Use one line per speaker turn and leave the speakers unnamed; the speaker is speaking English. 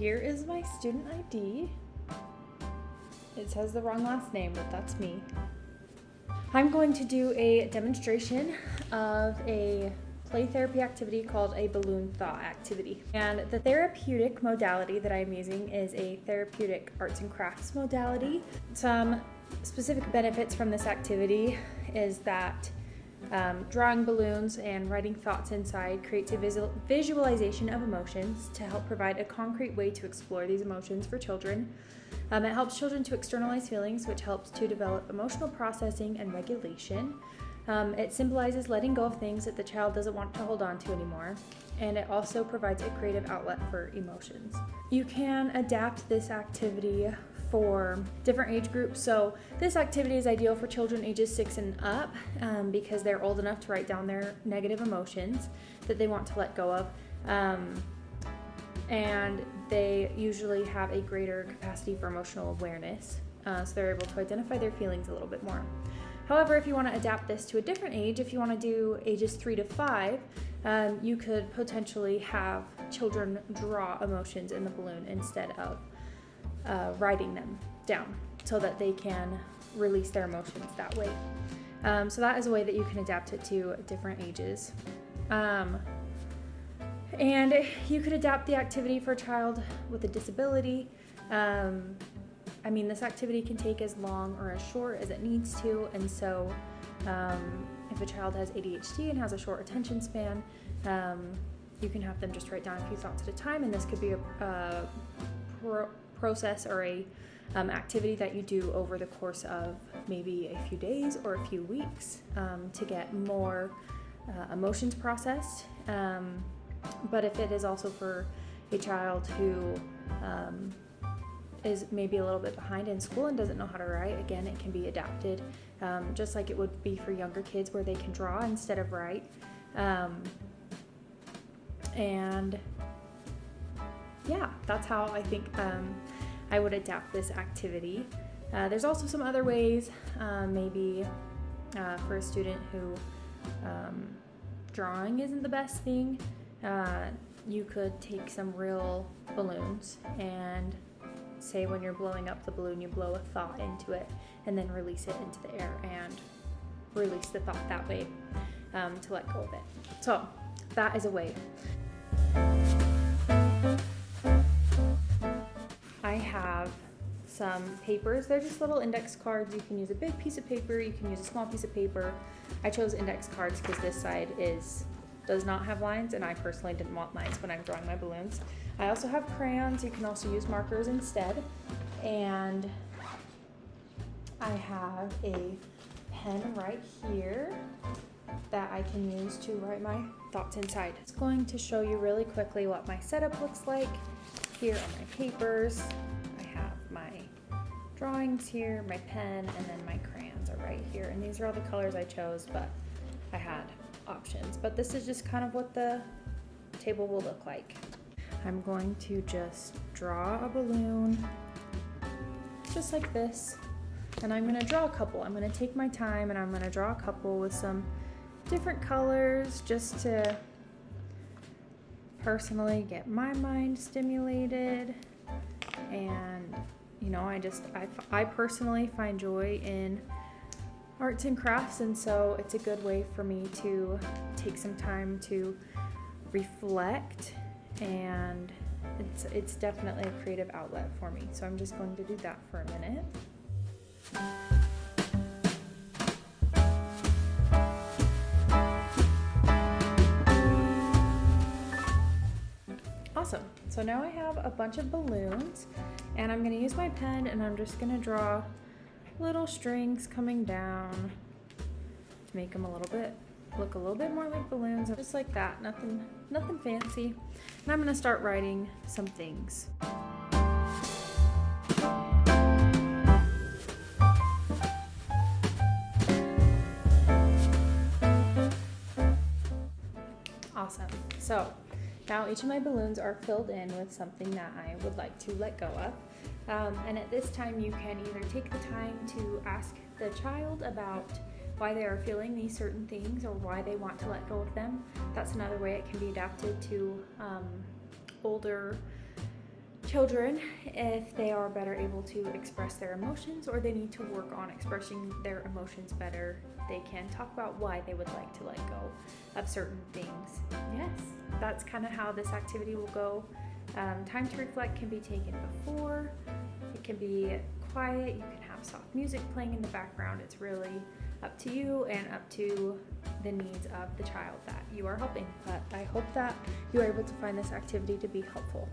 here is my student ID. It says the wrong last name, but that's me. I'm going to do a demonstration of a play therapy activity called a balloon thought activity. And the therapeutic modality that I'm using is a therapeutic arts and crafts modality. Some specific benefits from this activity is that drawing balloons and writing thoughts inside creates a visualization of emotions to help provide a concrete way to explore these emotions for children. It helps children to externalize feelings, which helps to develop emotional processing and regulation. It symbolizes letting go of things that the child doesn't want to hold on to anymore, and it also provides a creative outlet for emotions. You can adapt this activity for different age groups. So this activity is ideal for children ages 6 and up because they're old enough to write down their negative emotions that they want to let go of. And they usually have a greater capacity for emotional awareness, so they're able to identify their feelings a little bit more. However, if you want to adapt this to a different age, if you want to do ages 3 to 5, you could potentially have children draw emotions in the balloon instead of writing them down so that they can release their emotions that way. So that is a way that you can adapt it to different ages. And you could adapt the activity for a child with a disability. This activity can take as long or as short as it needs to, and so if a child has ADHD and has a short attention span, you can have them just write down a few thoughts at a time, and this could be a process or a activity that you do over the course of maybe a few days or a few weeks to get more emotions processed. But if it is also for a child who is maybe a little bit behind in school and doesn't know how to write, again, it can be adapted just like it would be for younger kids where they can draw instead of write. And yeah, that's how I think I would adapt this activity. There's also some other ways, maybe for a student who drawing isn't the best thing. You could take some real balloons and say when you're blowing up the balloon, you blow a thought into it and then release it into the air and release the thought that way to let go of it. So that is a way. I have some papers. They're just little index cards. You can use a big piece of paper. You can use a small piece of paper. I chose index cards because this side does not have lines, and I personally didn't want lines when I'm drawing my balloons. I also have crayons. You can also use markers instead. And I have a pen right here that I can use to write my thoughts inside. It's going to show you really quickly what my setup looks like. Here are my papers. I have my drawings here, my pen, and then my crayons are right here. And these are all the colors I chose, but I had options. But this is just kind of what the table will look like. I'm going to just draw a balloon just like this. And I'm gonna draw a couple. I'm gonna take my time and I'm gonna draw a couple with some different colors just to personally get my mind stimulated. And I personally find joy in arts and crafts, and so it's a good way for me to take some time to reflect, and it's definitely a creative outlet for me. So I'm just going to do that for a minute. Awesome. So now I have a bunch of balloons, and I'm going to use my pen, and I'm just going to draw little strings coming down to make them look a little bit more like balloons, just like that. Nothing fancy. And I'm going to start writing some things. Awesome. So now each of my balloons are filled in with something that I would like to let go of. And at this time, you can either take the time to ask the child about why they are feeling these certain things or why they want to let go of them. That's another way it can be adapted to older children if they are better able to express their emotions or they need to work on expressing their emotions better. They can talk about why they would like to let go of certain things. Yes, that's kind of how this activity will go. Time to reflect can be taken before. It can be quiet. You can have soft music playing in the background. It's really up to you and up to the needs of the child that you are helping. But I hope that you are able to find this activity to be helpful.